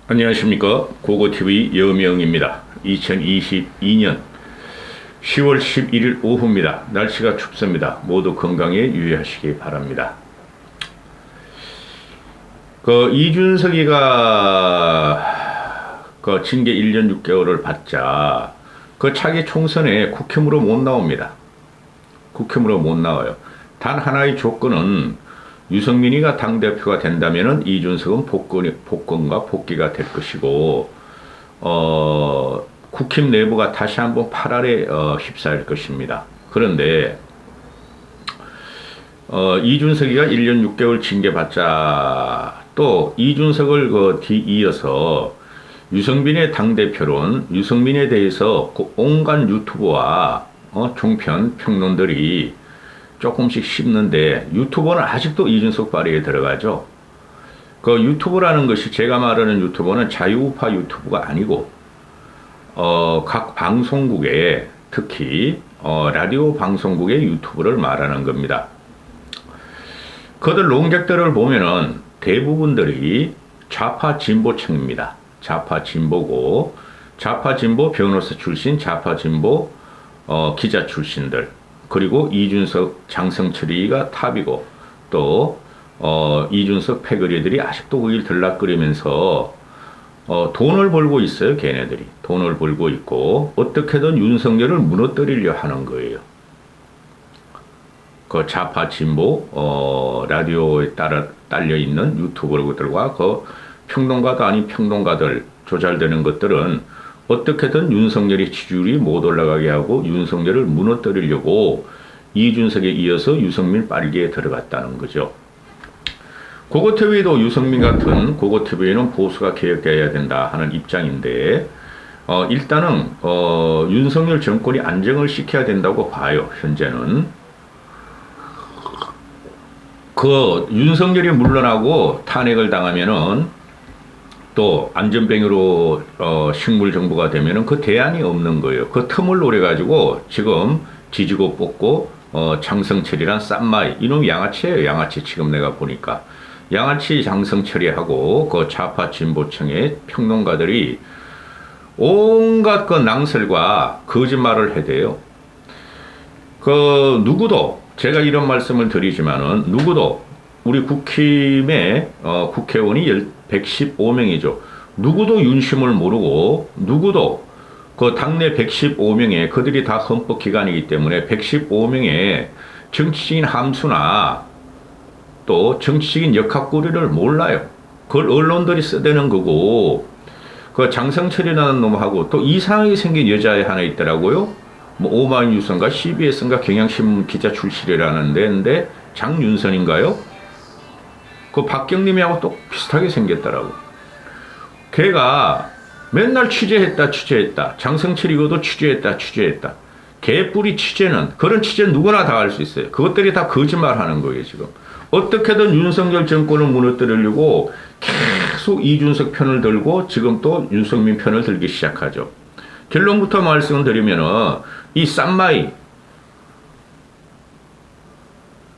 안녕하십니까. 고고TV 여명입니다. 2022년 10월 11일 오후입니다. 날씨가 춥습니다. 모두 건강에 유의하시기 바랍니다. 이준석이가 징계 1년 6개월을 받자 차기 총선에 국힘으로 못 나옵니다. 국힘으로 못 나와요. 단 하나의 조건은 유승민이가 당대표가 된다면은 이준석은 복권과 복귀가 될 것이고, 국힘 내부가 다시 한번 팔알에 휩싸일 것입니다. 그런데, 이준석이가 1년 6개월 징계받자 또 이준석을 뒤이어서 유승민의 당대표론, 유승민에 대해서 온갖 유튜버와 종편 평론들이 조금씩 씹는데 유튜버는 아직도 이준석 발의에 들어가죠. 유튜버라는 것이 제가 말하는 유튜버는 자유우파 유튜브가 아니고 각 방송국에 특히 라디오 방송국의 유튜브를 말하는 겁니다. 그들 논객들을 보면은 대부분들이 좌파 진보층입니다. 좌파 진보고 좌파 진보 변호사 출신, 좌파 진보 기자 출신들. 그리고 이준석, 장성철이가 탑이고 또 이준석 패거리들이 아직도 거길 들락거리면서 돈을 벌고 있어요. 걔네들이 돈을 벌고 있고 어떻게든 윤석열을 무너뜨리려 하는 거예요. 좌파 진보 라디오에 딸려 있는 유튜버들과 평론가도 아닌 평론가들 조잘되는 것들은 어떻게든 윤석열의 지지율이 못 올라가게 하고 윤석열을 무너뜨리려고 이준석에 이어서 유승민 빨기에 들어갔다는 거죠. 고고TV도 유승민 같은 고고TV는 보수가 개혁돼야 된다 하는 입장인데 일단은 윤석열 정권이 안정을 시켜야 된다고 봐요. 현재는. 윤석열이 물러나고 탄핵을 당하면은 또 안전뱅이로 식물 정부가 되면은 그 대안이 없는 거예요. 그 틈을 노려가지고 지금 지지고 뽑고 장성철이란 쌈마이 이놈 양아치예요. 양아치 지금 내가 보니까 양아치 장성철이하고 좌파 진보층의 평론가들이 온갖 낭설과 거짓말을 해대요. 누구도 제가 이런 말씀을 드리지만은 누구도 우리 국힘의 국회의원이 115명이죠. 누구도 윤심을 모르고 누구도 당내 115명에 그들이 다 헌법기관이기 때문에 115명의 정치적인 함수나 또 정치적인 역학구리를 몰라요. 그걸 언론들이 써대는 거고 장성철이라는 놈하고 또 이상하게 생긴 여자애 하나 있더라고요. 오마이뉴스인가 CBS인가 경향신문 기자 출신이라는 데인데 장윤선인가요? 박경림이하고 또 비슷하게 생겼더라고. 걔가 맨날 취재했다. 장성철이고도 취재했다. 개뿌리 취재는, 그런 취재는 누구나 다 할 수 있어요. 그것들이 다 거짓말 하는 거예요, 지금. 어떻게든 윤석열 정권을 무너뜨리려고 계속 이준석 편을 들고 지금 또 윤석민 편을 들기 시작하죠. 결론부터 말씀을 드리면은, 이 쌈마이,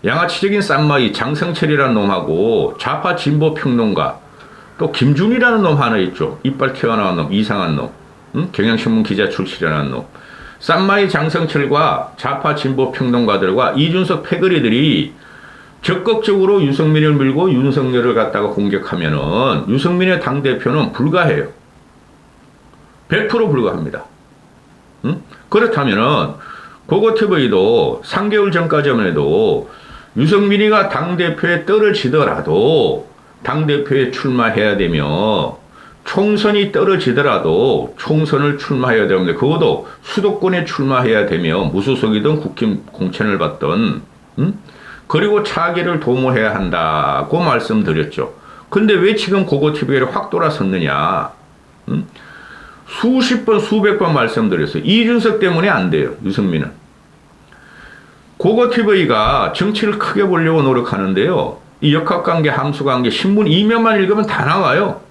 양아치적인 쌈마이 장성철이라는 놈하고 좌파 진보 평론가 또 김준이라는 놈 하나 있죠. 이빨 튀어나온 놈, 이상한 놈, 경향신문 기자 출신이라는 놈. 쌈마이 장성철과 좌파 진보 평론가들과 이준석 패거리들이 적극적으로 유승민을 밀고 윤석열을 갖다가 공격하면은 유승민의 당대표는 불가해요. 100% 불가합니다. 그렇다면은 고고TV도 3개월 전까지만 해도 유승민이가 당대표에 떨어지더라도 당대표에 출마해야 되며 총선이 떨어지더라도 총선을 출마해야 되는데 그것도 수도권에 출마해야 되며 무소속이든 국힘 공천을 받든 그리고 차기를 도모해야 한다고 말씀드렸죠. 근데 왜 지금 고고TV를 확 돌아섰느냐. 수십 번 수백 번 말씀드렸어요. 이준석 때문에 안 돼요. 유승민은. 고고TV가 정치를 크게 보려고 노력하는데요. 이 역학관계, 함수관계, 신문 이면만 읽으면 다 나와요.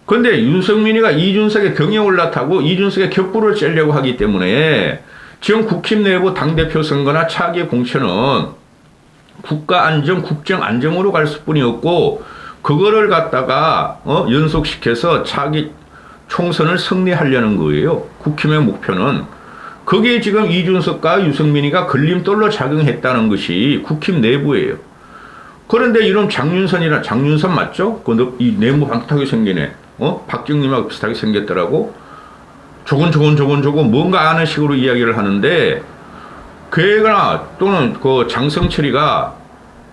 그런데 윤석민이가 이준석의 등에 올라타고 이준석의 격부를 째려고 하기 때문에 지금 국힘 내부 당대표 선거나 차기 공천은 국가 안정, 국정 안정으로 갈 수뿐이 없고 그거를 갖다가 연속시켜서 자기 총선을 승리하려는 거예요. 국힘의 목표는. 그게 지금 이준석과 유승민이가 걸림돌로 작용했다는 것이 국힘 내부예요. 그런데 이런 장윤선 맞죠? 이 내모 반듯하게 생기네. 박경림하고 비슷하게 생겼더라고. 조곤 뭔가 아는 식으로 이야기를 하는데, 걔가 또는 그 장성철이가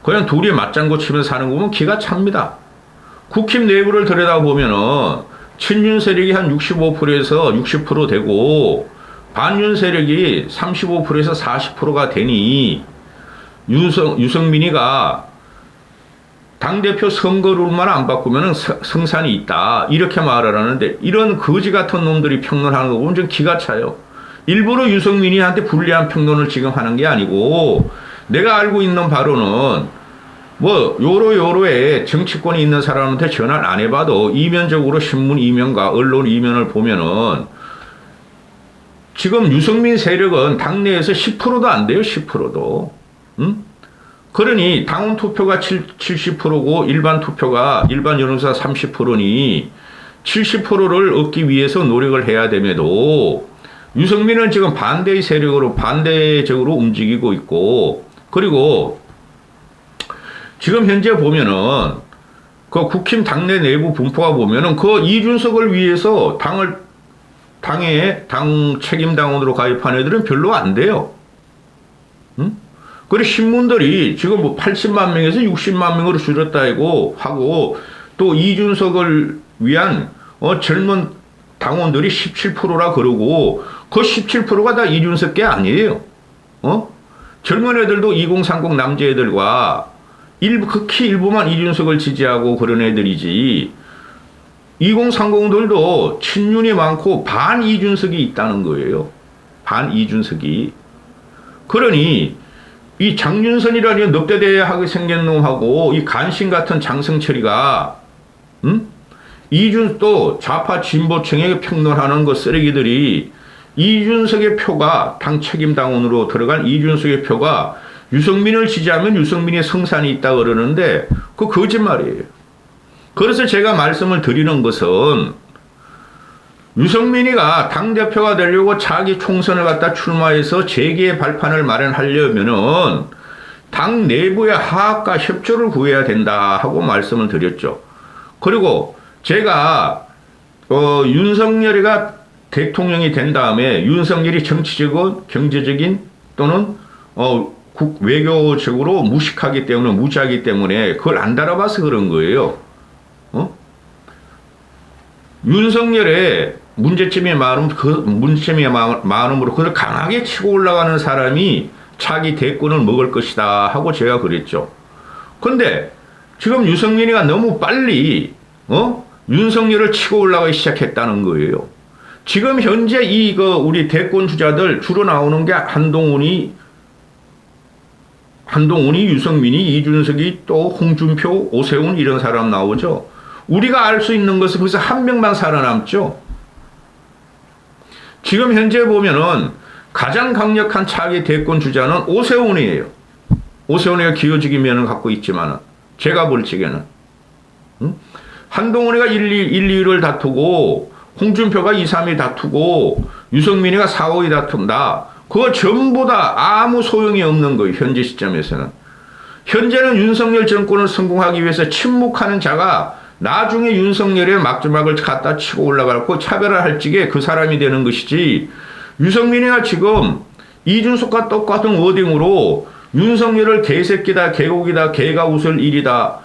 그냥 둘이 맞장구 치면서 사는 거 보면 기가 찹니다. 국힘 내부를 들여다보면은 친윤 세력이 한 65%에서 60% 되고 반윤 세력이 35%에서 40%가 되니 유승민이가 당대표 선거룰만 안 바꾸면 승산이 있다. 이렇게 말을 하는데 이런 거지 같은 놈들이 평론하는 거 보면 좀 기가 차요. 일부러 유승민이한테 불리한 평론을 지금 하는 게 아니고 내가 알고 있는 바로는 요로에 정치권에 있는 사람한테 전화를 안 해봐도 이면적으로 신문 이면과 언론 이면을 보면은 지금 유승민 세력은 당내에서 10%도 안 돼요. 10%도. 응? 그러니 당원 투표가 70%고 일반 여론조사 30%니 70%를 얻기 위해서 노력을 해야 됨에도 유승민은 지금 반대의 세력으로 반대적으로 움직이고 있고, 그리고 지금 현재 보면은 그 국힘 당내 내부 분포가 보면은 그 이준석을 위해서 당 책임 당원으로 가입한 애들은 별로 안 돼요. 응? 그리고 신문들이 지금 80만 명에서 60만 명으로 줄였다 하고 또 이준석을 위한 젊은 당원들이 17%라 그러고 그 17%가 다 이준석 게 아니에요. 젊은 애들도 2030 남자애들과 극히 일부만 이준석을 지지하고 그런 애들이지 2030들도 친윤이 많고 반 이준석이 있다는 거예요. 반 이준석이. 그러니 이 장윤선이라는 넉대대하게 생긴 놈하고 이 간신 같은 장성철이가 또 좌파 진보층에 평론하는 그 쓰레기들이 이준석의 표가 당 책임 당원으로 들어간 이준석의 표가 유승민을 지지하면 유승민의 성산이 있다 그러는데 그 거짓말이에요. 그래서 제가 말씀을 드리는 것은 유승민이가 당대표가 되려고 자기 총선을 갖다 출마해서 재기의 발판을 마련하려면은 당 내부의 하악과 협조를 구해야 된다 하고 말씀을 드렸죠. 그리고 제가 윤석열이가 대통령이 된 다음에 윤석열이 정치적인 경제적인 또는 외교적으로 무지하기 때문에 그걸 안 달아봐서 그런 거예요. 윤석열의 문제점이 많음으로 그걸 강하게 치고 올라가는 사람이 차기 대권을 먹을 것이다 하고 제가 그랬죠. 근데 지금 유승민이가 너무 빨리 윤석열을 치고 올라가기 시작했다는 거예요. 지금 현재 우리 대권 주자들 주로 나오는 게 한동훈이 유승민이 이준석이 또 홍준표 오세훈 이런 사람 나오죠. 우리가 알 수 있는 것은 거기서 한 명만 살아남죠. 지금 현재 보면은 가장 강력한 차기 대권 주자는 오세훈이에요. 오세훈이가 기여적인 면을 갖고 있지만은 제가 볼 적에는 한동훈이가 1, 2를 다투고 홍준표가 2, 3위 다투고 유승민이가 4, 5위 다툰다. 그거 전부 다 아무 소용이 없는 거예요. 현재 시점에서는. 현재는 윤석열 정권을 성공하기 위해서 침묵하는 자가 나중에 윤석열의 막주막을 갖다 치고 올라가고 차별을 할 적에 그 사람이 되는 것이지, 유승민이가 지금 이준석과 똑같은 워딩으로 윤석열을 개새끼다, 개고기다, 개가 웃을 일이다,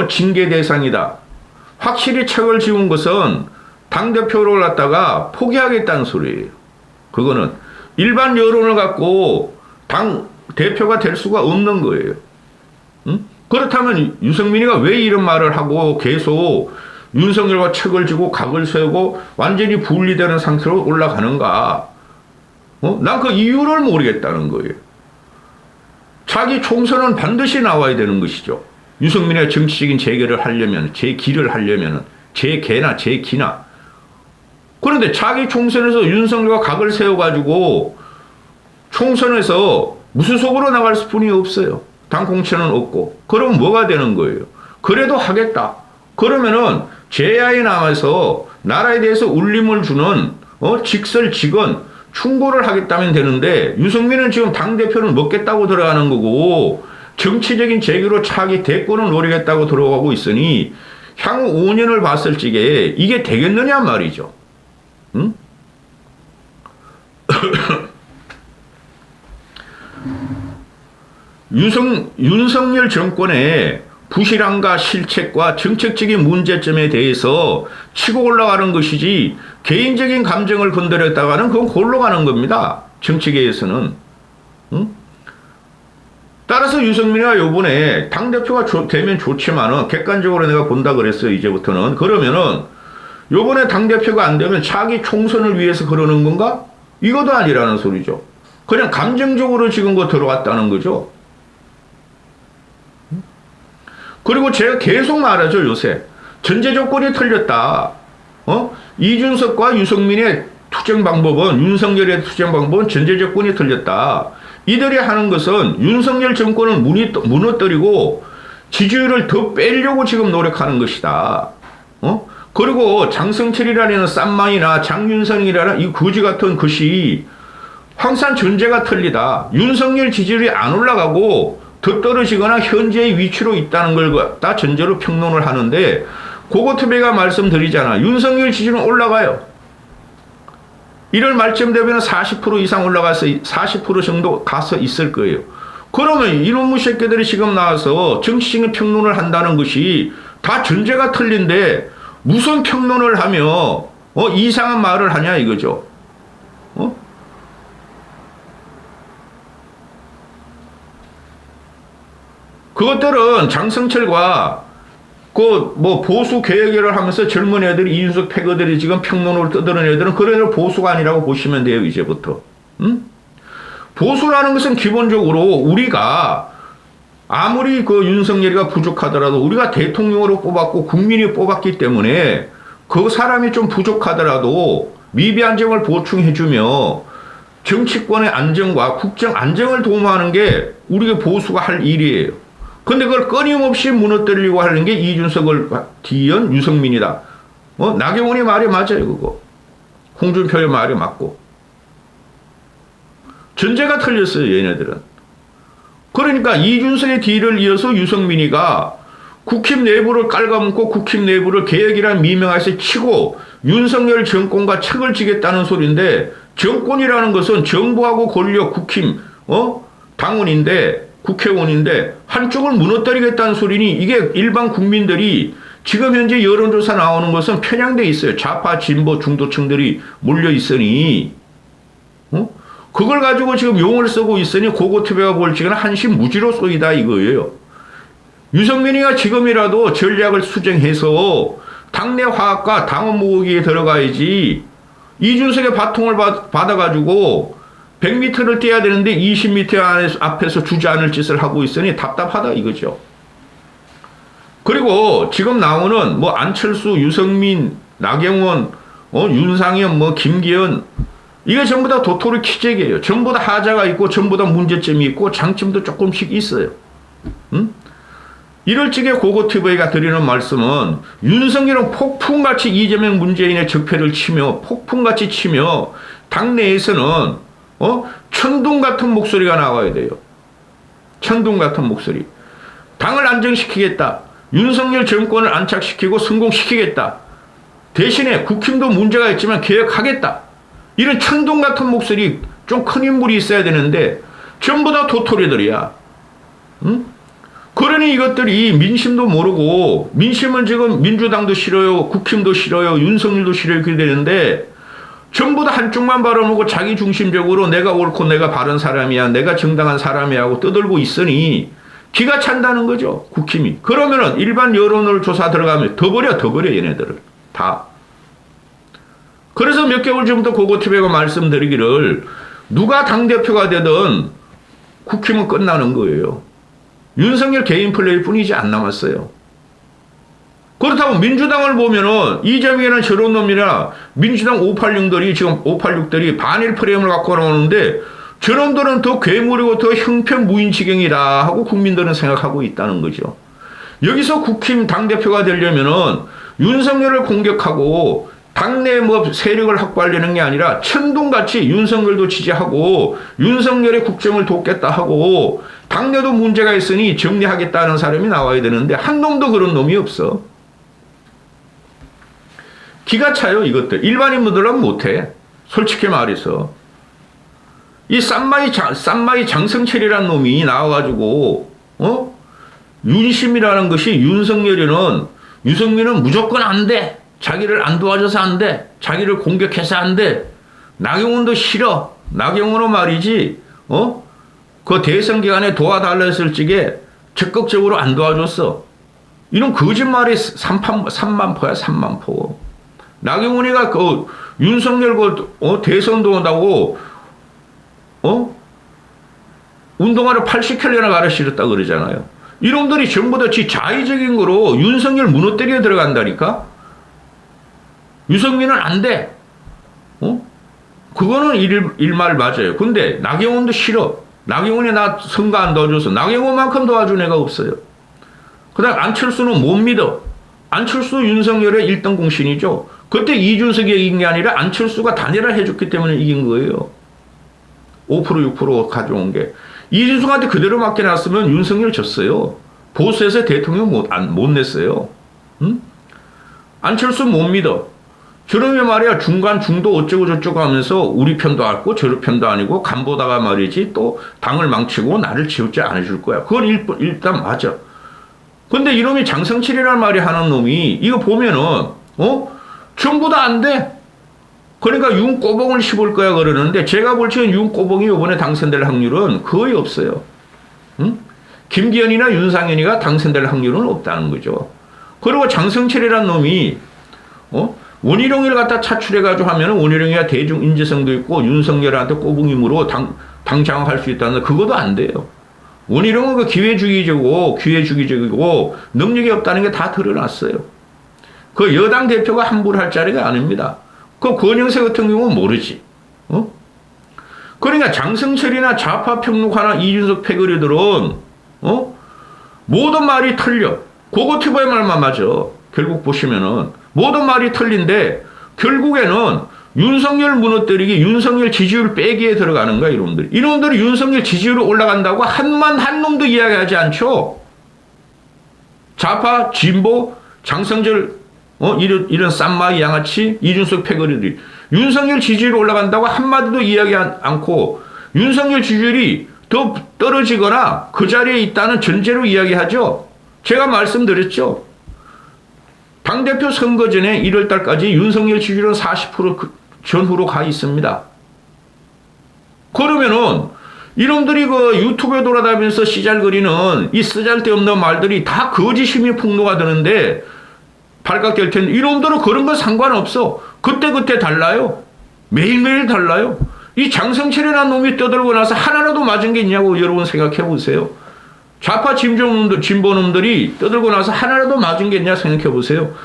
징계 대상이다. 확실히 책을 지운 것은 당대표를 갖다가 포기하겠다는 소리예요. 그거는 일반 여론을 갖고 당 대표가 될 수가 없는 거예요. 응? 그렇다면 유승민이가 왜 이런 말을 하고 계속 윤석열과 책을 지고 각을 세우고 완전히 분리되는 상태로 올라가는가? 난 그 이유를 모르겠다는 거예요. 자기 총선은 반드시 나와야 되는 것이죠. 유승민의 정치적인 재개를 하려면, 재기를 하려면, 재개나 재기나. 그런데 자기 총선에서 윤석열과 각을 세워가지고 총선에서 무소속으로 나갈 수뿐이 없어요. 당 공천은 없고. 그럼 뭐가 되는 거예요? 그래도 하겠다. 그러면은 제야에 나와서 나라에 대해서 울림을 주는 직설직언 충고를 하겠다면 되는데 유승민은 지금 당대표를 먹겠다고 들어가는 거고 정치적인 재기로 차기 대권을 노리겠다고 들어가고 있으니 향후 5년을 봤을 적에 이게 되겠느냐 말이죠. 응? 윤석열 정권의 부실함과 실책과 정책적인 문제점에 대해서 치고 올라가는 것이지 개인적인 감정을 건드렸다가는 그건 골로 가는 겁니다. 정치계에서는. 응? 따라서 유승민이가 요번에 당대표가 되면 좋지만은 객관적으로 내가 본다 그랬어요. 이제부터는. 그러면은 요번에 당대표가 안 되면 차기 총선을 위해서 그러는 건가? 이것도 아니라는 소리죠. 그냥 감정적으로 지금 들어왔다는 거죠. 그리고 제가 계속 말하죠, 요새. 전제 조건이 틀렸다. 이준석과 유승민의 투쟁 방법은, 윤석열의 투쟁 방법은 전제 조건이 틀렸다. 이들이 하는 것은 윤석열 정권을 무너뜨리고 지지율을 더 빼려고 지금 노력하는 것이다. 그리고 장성철이라는 쌈마이나 장윤성이라는 이 거지 같은 것이 항상 전제가 틀리다. 윤석열 지지율이 안 올라가고 더 떨어지거나 현재의 위치로 있다는 걸 갖다 전제로 평론을 하는데 고거트베가 말씀드리잖아. 윤석열 지지율은 올라가요. 1월 말쯤 되면 40% 이상 올라가서 40% 정도 가서 있을 거예요. 그러면 이놈의 새끼들이 지금 나와서 정치적인 평론을 한다는 것이 다 전제가 틀린데 무슨 평론을 하며 이상한 말을 하냐 이거죠. 그것들은 장성철과 보수 개혁을 하면서 젊은 애들이 이준석 패거들이 지금 평론으로 떠드는 애들은 그런 애들 보수가 아니라고 보시면 돼요, 이제부터. 응? 보수라는 것은 기본적으로 우리가 아무리 윤석열이가 부족하더라도 우리가 대통령으로 뽑았고 국민이 뽑았기 때문에 그 사람이 좀 부족하더라도 미비한 점을 보충해주며 정치권의 안정과 국정 안정을 도모하는 게 우리가 보수가 할 일이에요. 근데 그걸 끊임없이 무너뜨리려고 하는 게 이준석을 뒤이은 유승민이다. 나경원이 말이 맞아요, 그거. 홍준표의 말이 맞고. 전제가 틀렸어요, 얘네들은. 그러니까 이준석의 뒤를 이어서 유승민이가 국힘 내부를 깔아먹고 국힘 내부를 개혁이라는 미명에서 치고 윤석열 정권과 척을 지겠다는 소리인데 정권이라는 것은 정부하고 권력, 국힘, 당원인데 국회의원인데 한쪽을 무너뜨리겠다는 소리니 이게 일반 국민들이 지금 현재 여론조사 나오는 것은 편향돼 있어요. 좌파, 진보, 중도층들이 몰려 있으니 그걸 가지고 지금 용을 쓰고 있으니 고고투배가 볼지는 한심무지로 쏘이다 이거예요. 유승민이가 지금이라도 전략을 수정해서 당내 화합과 당원 모으기에 들어가야지 이준석의 바통을 받아가지고 100m를 뛰어야 되는데 20m 앞에서 주지 않을 짓을 하고 있으니 답답하다 이거죠. 그리고 지금 나오는 안철수, 유승민, 나경원, 윤상현, 김기현 이게 전부 다 도토리 키재기예요. 전부 다 하자가 있고 전부 다 문제점이 있고 장점도 조금씩 있어요. 응? 이럴 적에 고고TV가 드리는 말씀은 윤석열은 폭풍같이 이재명 문재인의 적폐를 치며 폭풍같이 치며 당내에서는 천둥 같은 목소리가 나와야 돼요. 천둥 같은 목소리. 당을 안정시키겠다. 윤석열 정권을 안착시키고 성공시키겠다. 대신에 국힘도 문제가 있지만 개혁하겠다. 이런 천둥 같은 목소리 좀 큰 인물이 있어야 되는데 전부 다 도토리들이야. 응? 그러니 이것들이 민심도 모르고 민심은 지금 민주당도 싫어요. 국힘도 싫어요. 윤석열도 싫어요. 그렇게 되는데 전부 다 한쪽만 바라보고 자기 중심적으로 내가 옳고 내가 바른 사람이야. 내가 정당한 사람이야 하고 떠들고 있으니 기가 찬다는 거죠. 국힘이. 그러면은 일반 여론을 조사 들어가면 더 버려 얘네들을. 다. 그래서 몇 개월 전부터 고고TV가 말씀드리기를 누가 당대표가 되든 국힘은 끝나는 거예요. 윤석열 개인 플레이 뿐이지 안 남았어요. 그렇다고 민주당을 보면은 이재명이라는 저런 놈이나 민주당 586들이 지금 586들이 반일 프레임을 갖고 나오는데 저놈들은 더 괴물이고 더 형편무인 지경이다 하고 국민들은 생각하고 있다는 거죠. 여기서 국힘 당대표가 되려면은 윤석열을 공격하고 당내 뭐 세력을 확보하려는 게 아니라 천둥같이 윤석열도 지지하고 윤석열의 국정을 돕겠다 하고 당내도 문제가 있으니 정리하겠다는 사람이 나와야 되는데 한 놈도 그런 놈이 없어. 기가 차요 이것들. 일반인분들은 못해. 솔직히 말해서. 이 쌈마이 장성철이라는 놈이 나와가지고 윤심이라는 것이 유승민은 무조건 안 돼. 자기를 안 도와줘서 안 돼. 자기를 공격해서 안 돼. 나경원도 싫어. 나경원은 말이지. 그 대선 기간에 도와달라 했을 적에 적극적으로 안 도와줬어. 이런 거짓말이 3만포야 3만포. 나경원이가 그 윤석열 대선도 온다고 운동화를 80켤레나 갈아 실었다 그러잖아요. 이놈들이 전부 다 자의적인 거로 윤석열 무너뜨려 들어간다니까. 유승민은 안 돼. 그거는 일말 맞아요. 근데 나경원도 싫어. 나경원이 나 선거 안 도와줘서 나경원만큼 도와준 애가 없어요. 그 다음 안철수는 못 믿어. 안철수 윤석열의 1등 공신이죠. 그때 이준석이 이긴 게 아니라 안철수가 단일화 해줬기 때문에 이긴 거예요. 5% 6% 가져온 게. 이준석한테 그대로 맡겨놨으면 윤석열 졌어요. 보수에서 대통령 못 냈어요. 응? 안철수 못 믿어. 저놈이 말이야 중간 중도 어쩌고 저쩌고 하면서 우리 편도 아니고 저리 편도 아니고 간 보다가 말이지 또 당을 망치고 나를 지우지 않아줄 거야. 그건 일단 맞아. 근데 이놈이 장성철이라는 말이 하는 놈이 이거 보면은 전부 다 안 돼. 그러니까 윤꼬봉을 씹을 거야 그러는데 제가 볼 적엔 윤꼬봉이 이번에 당선될 확률은 거의 없어요. 응? 김기현이나 윤상현이가 당선될 확률은 없다는 거죠. 그리고 장성철이라는 놈이 원희룡이를 갖다 차출해가지고 하면은 원희룡이가 대중 인지성도 있고 윤석열한테 꼬붕임으로 당 장악할 수 있다는 그것도 안 돼요. 원희룡은 그 기회주의적이고 능력이 없다는 게 다 드러났어요. 그 여당 대표가 함부로 할 자리가 아닙니다. 그 권영세 같은 경우는 모르지. 그러니까 장성철이나 좌파 평론가나 이준석 패거리들은 모든 말이 틀려. 고고티브의 말만 맞아. 결국 보시면은 모든 말이 틀린데 결국에는 윤석열 무너뜨리기, 윤석열 지지율 빼기에 들어가는 거야 이놈들이. 이놈들이 윤석열 지지율이 올라간다고 한 놈도 이야기하지 않죠. 좌파, 진보, 장성철 이런 쌈마이 양아치 이준석 패거리들이 윤석열 지지율이 올라간다고 한마디도 이야기하지 않고 윤석열 지지율이 더 떨어지거나 그 자리에 있다는 전제로 이야기하죠. 제가 말씀드렸죠. 당대표 선거 전에 1월달까지 윤석열 지지율은 40% 전후로 가 있습니다. 그러면은 이놈들이 그 유튜브에 돌아다니면서 씨잘거리는 이 쓰잘데없는 말들이 다 거짓심이 폭로가 되는데 발각될 텐데 이놈들은 그런 거 상관없어. 그때 달라요. 매일매일 달라요. 이 장성철이라는 놈이 떠들고 나서 하나라도 맞은 게 있냐고 여러분 생각해 보세요. 좌파 진보놈들이 떠들고 나서 하나라도 맞은 게 있냐 생각해 보세요.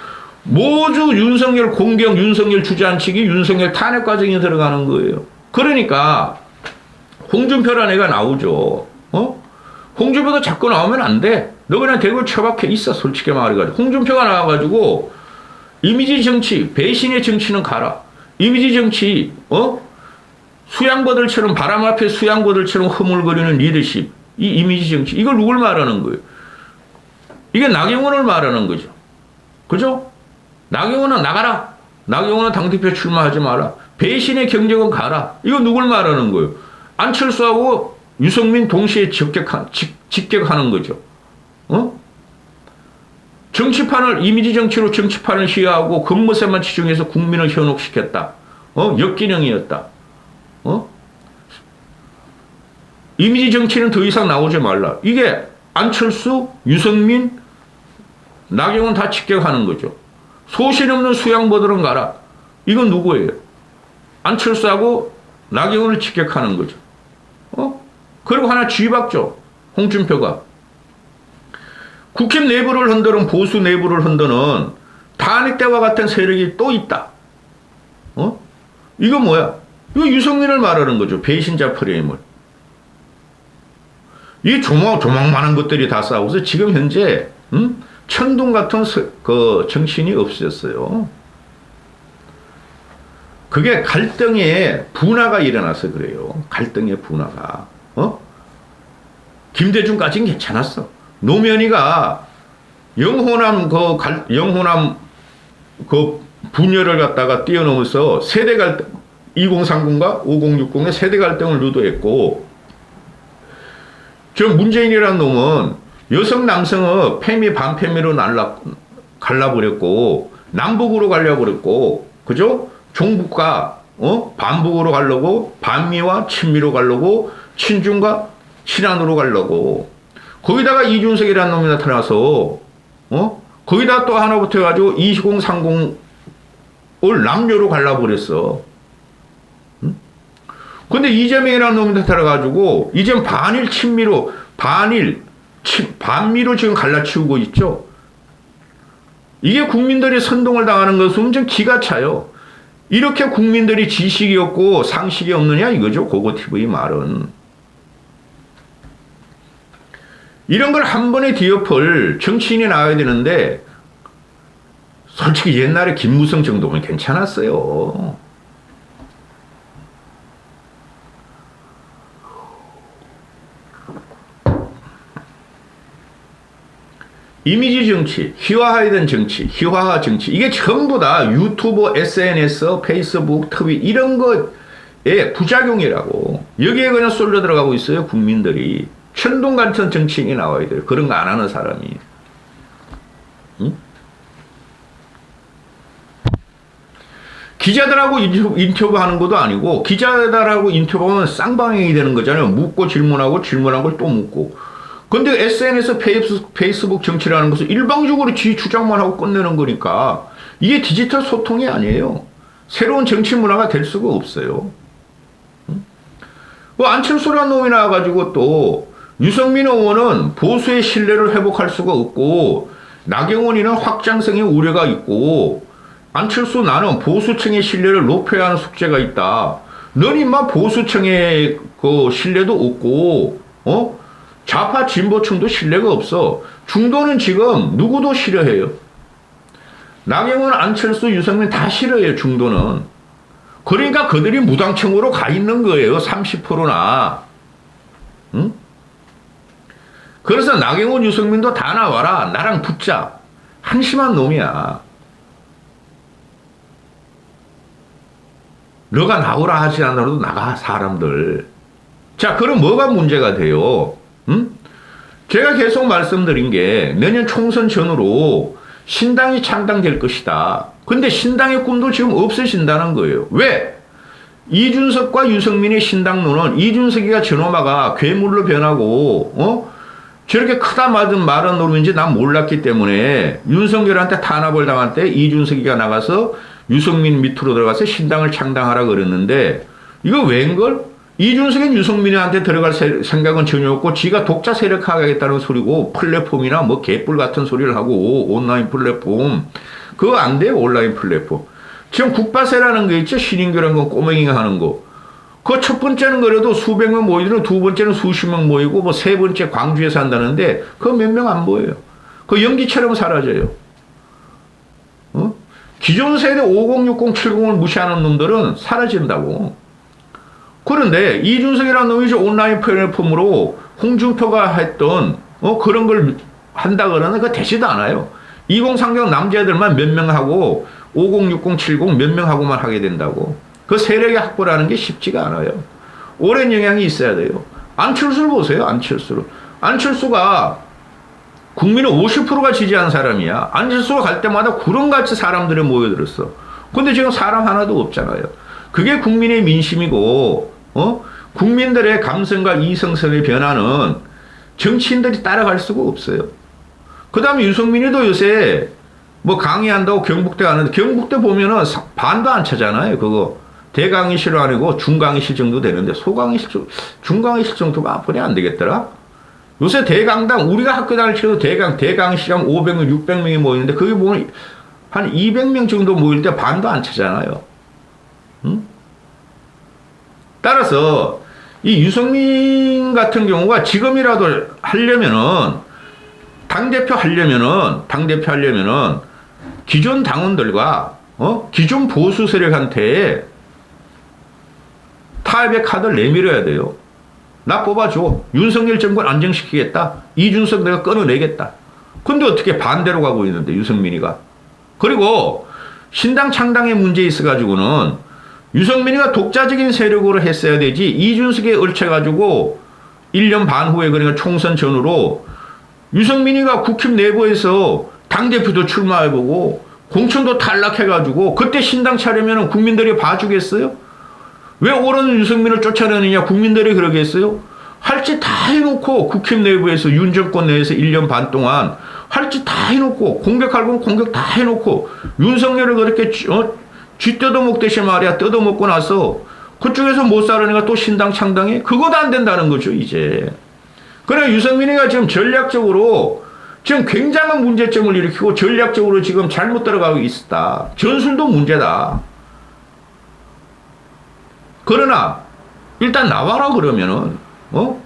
모두 윤석열 공격, 윤석열 주저앉히기, 윤석열 탄핵 과정에 들어가는 거예요. 그러니까 홍준표라는 애가 나오죠. 홍준표도 자꾸 나오면 안 돼. 너 그냥 대구 처박혀 있어. 솔직히 말해가지고. 홍준표가 나와가지고 이미지 정치, 배신의 정치는 가라. 이미지 정치, 수양버들처럼 바람 앞에 수양버들처럼 허물거리는 리더십. 이 이미지 정치. 이걸 누굴 말하는 거예요? 이게 나경원을 말하는 거죠. 그죠? 나경원은 나가라. 나경원은 당대표 출마하지 마라. 배신의 경쟁은 가라. 이거 누굴 말하는 거예요? 안철수하고 유승민 동시에 직격하는 거죠. 정치판을, 이미지 정치로 정치판을 시해하고 겉모습만 치중해서 국민을 현혹시켰다. 역기능이었다. 이미지 정치는 더 이상 나오지 말라. 이게 안철수, 유승민, 나경원 다 직격하는 거죠. 소신 없는 수양보들은 가라. 이건 누구예요? 안철수하고 나경원을 직격하는 거죠. 그리고 하나 쥐박죠. 홍준표가. 국힘 내부를 흔드는 보수 내부를 흔드는 탄핵 때와 같은 세력이 또 있다. 이거 뭐야? 이거 유승민을 말하는 거죠. 배신자 프레임을. 이 조망만한 것들이 다 싸우고서 지금 현재 천둥 같은 그 정치인이 없었어요. 그게 갈등의 분화가 일어나서 그래요. 갈등의 분화가. 김대중까지는 괜찮았어. 노무현이가 영호남 분열을 갖다가 뛰어넘어서 세대 갈등, 2030과 5060의 세대 갈등을 유도했고, 저 문재인이라는 놈은 여성 남성의 패미 반패미로 갈라버렸고, 남북으로 갈라버렸고, 그죠? 종북과 반북으로 가려고, 반미와 친미로 가려고, 친중과 친한으로 가려고, 거기다가 이준석이라는 놈이 나타나서 거기다 또 하나 붙어가지고 2030을 남녀로 갈라버렸어. 근데 이재명이라는 놈이 나타나가지고 이젠 반일 친미로 반미로 지금 갈라치우고 있죠. 이게 국민들이 선동을 당하는 것은 좀 기가 차요. 이렇게 국민들이 지식이 없고 상식이 없느냐 이거죠. 고고TV 말은. 이런 걸 한 번에 뒤엎을 정치인이 나와야 되는데 솔직히 옛날에 김무성 정도면 괜찮았어요. 이미지 정치, 희화화된 정치, 희화화 정치, 이게 전부 다 유튜브, SNS, 페이스북, 트윗 이런 것의 부작용이라고. 여기에 그냥 쏠려 들어가고 있어요, 국민들이. 천둥 같은 정치인이 나와야 돼요. 그런 거 안 하는 사람이. 응? 기자들하고 인터뷰하는 것도 아니고, 기자들하고 인터뷰하면 쌍방향이 되는 거잖아요. 묻고 질문하고 질문한 걸 또 묻고. 근데 SNS, 페이스북 정치라는 것은 일방적으로 지 주장만 하고 끝내는 거니까 이게 디지털 소통이 아니에요. 새로운 정치 문화가 될 수가 없어요. 응? 뭐 안철수라는 놈이 나와가지고 또 유승민 의원은 보수의 신뢰를 회복할 수가 없고 나경원이는 확장성의 우려가 있고 안철수 나는 보수층의 신뢰를 높여야 하는 숙제가 있다. 넌 인마 보수층의 그 신뢰도 없고 좌파 진보층도 신뢰가 없어. 중도는 지금 누구도 싫어해요. 나경원, 안철수, 유승민 다 싫어해요. 중도는. 그러니까 그들이 무당층으로 가 있는 거예요. 30%나. 응? 그래서 나경원, 유승민도 다 나와라. 나랑 붙자. 한심한 놈이야. 너가 나오라 하지 않아도 나가, 사람들. 자, 그럼 뭐가 문제가 돼요? 응? 제가 계속 말씀드린 게 내년 총선 전후로 신당이 창당될 것이다. 근데 신당의 꿈도 지금 없어진다는 거예요. 왜? 이준석과 유승민의 신당론은 이준석이가 저놈아가 괴물로 변하고 저렇게 크다 말은 놈인지 난 몰랐기 때문에 윤석열한테 탄압을 당할 때 이준석이가 나가서 유승민 밑으로 들어가서 신당을 창당하라 그랬는데 이거 웬걸? 이준석은 유승민한테 들어갈 생각은 전혀 없고 지가 독자 세력화하겠다는 소리고 플랫폼이나 뭐 개뿔 같은 소리를 하고 온라인 플랫폼 그거 안 돼요. 온라인 플랫폼. 지금 국바세라는 거 있죠. 신인규라는 건 꼬맹이가 하는 거. 그 첫 번째는 그래도 수백 명 모이고 두 번째는 수십 명 모이고 뭐 세 번째 광주에서 한다는데 그거 몇 명 안 보여요. 그 연기처럼 사라져요. 기존 세대 5060, 70을 무시하는 놈들은 사라진다고. 그런데 이준석이라는 놈이 이제 온라인 플랫폼으로 홍준표가 했던 그런 걸 한다 그러는 거 되지도 않아요. 2030 남자들만 몇 명 하고 5060, 70 몇 명 하고만 하게 된다고. 그 세력의 확보라는 게 쉽지가 않아요. 오랜 영향이 있어야 돼요. 안철수를 보세요. 안철수가 국민의 50%가 지지한 사람이야. 안철수가 갈 때마다 구름같이 사람들이 모여들었어. 근데 지금 사람 하나도 없잖아요. 그게 국민의 민심이고 국민들의 감성과 이성성의 변화는 정치인들이 따라갈 수가 없어요. 그 다음에 유승민이도 요새 뭐 강의한다고 경북대 가는데 경북대 보면은 반도 안 차잖아요. 그거 대강의실 아니고 중강의실 정도 되는데 소강의실, 중강의실 정도가 앞으로 안 되겠더라. 요새 대강당 우리가 학교 다닐 때도 대강시장 500명, 600명이 모이는데 거기 보면 한 200명 정도 모일 때 반도 안 차잖아요. 응? 따라서 이 유승민 같은 경우가 지금이라도 하려면은 당대표 하려면은 기존 당원들과 기존 보수 세력한테 타협의 카드를 내밀어야 돼요. 나 뽑아줘. 윤석열 정권 안정시키겠다. 이준석 내가 끊어내겠다. 근데 어떻게 반대로 가고 있는데, 유승민이가. 그리고 신당 창당의 문제에 있어가지고는 유승민이가 독자적인 세력으로 했어야 되지, 이준석에 얽혀가지고 1년 반 후에, 그러니까 총선 전후로 유승민이가 국힘 내부에서 당대표도 출마해보고 공천도 탈락해가지고 그때 신당 차려면 국민들이 봐주겠어요? 왜 옳은 유승민을 쫓아내느냐, 국민들이 그러겠어요? 할 짓 다 해놓고 국힘 내부에서, 윤 정권 내에서 1년 반 동안 할 짓 다 해놓고, 공격할 건 공격 다 해놓고, 윤석열을 그렇게 쥐 뜯어먹듯이 말이야, 뜯어먹고 나서 그쪽에서 못 살으니까 또 신당 창당해? 그것도 안 된다는 거죠, 이제. 그래, 유승민이가 지금 전략적으로 지금 굉장한 문제점을 일으키고 전략적으로 지금 잘못 들어가고 있다. 전술도 문제다. 그러나 일단 나와라 그러면은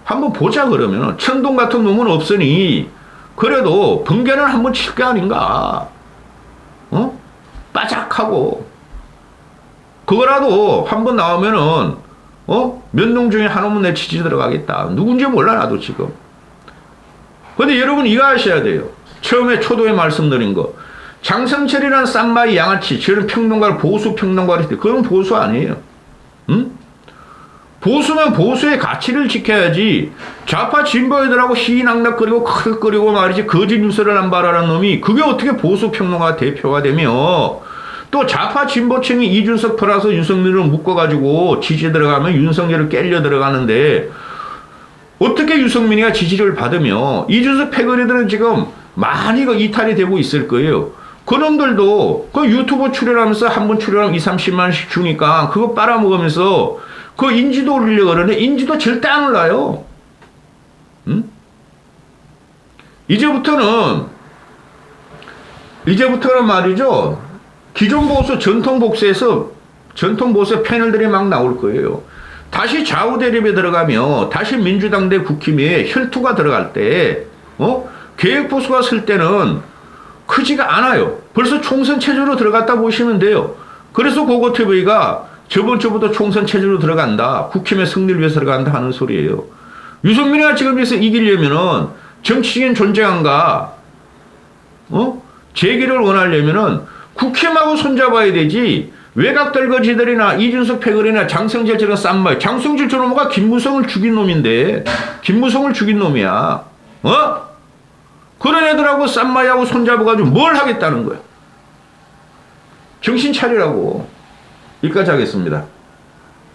한번 보자 그러면은, 천동 같은 놈은 없으니 그래도 번개는 한번 칠 게 아닌가. 빠작하고 그거라도 한번 나오면은 몇 놈 중에 한 놈은 내 지지 들어가겠다. 누군지 몰라 나도 지금. 근데 여러분 이거 아셔야 돼요. 처음에 초도에 말씀드린 거, 장성철이라는 쌈마이 양아치, 저런 평론가를 보수 평론가를 했을 때 그건 보수 아니에요. 응? 보수면 보수의 가치를 지켜야지, 좌파 진보 애들하고 희낙낙거리고 크득거리고 말이지 거짓 뉴스를 남발하는 놈이 그게 어떻게 보수 평론가 대표가 되며, 또 좌파 진보층이 이준석 플러스 윤석열을 묶어가지고 지지 들어가면 윤석열을 깰려 들어가는데, 어떻게 유승민이가 지지를 받으며, 이준석 패거리들은 지금 많이 이탈이 되고 있을 거예요. 그놈들도 그 유튜브 출연하면서 한 번 출연하면 2, 30만원씩 주니까 그거 빨아먹으면서 그 인지도 올리려고 그러는데 인지도 절대 안 올라요. 응? 이제부터는 말이죠, 기존 보수 전통 보수의 패널들이 막 나올 거예요. 다시 좌우 대립에 들어가며 다시 민주당 대 국힘에 혈투가 들어갈 때 계획 보수가 쓸 때는 크지가 않아요. 벌써 총선 체제로 들어갔다 보시면 돼요. 그래서 고고TV가 저번 주부터 총선 체제로 들어간다, 국힘의 승리를 위해서 들어간다 하는 소리예요. 유승민이가 지금 여기서 이기려면은, 정치적인 존재감과 재기를 원하려면은 국힘하고 손잡아야 되지, 외곽 떨거지들이나 이준석 패거리나 장성철 저런 쌈마이, 장성철 저놈가 김무성을 죽인 놈인데, 김무성을 죽인 놈이야. 그런 애들하고 쌈마이하고 손잡아가지고 뭘 하겠다는 거야. 정신 차리라고. 여기까지 하겠습니다.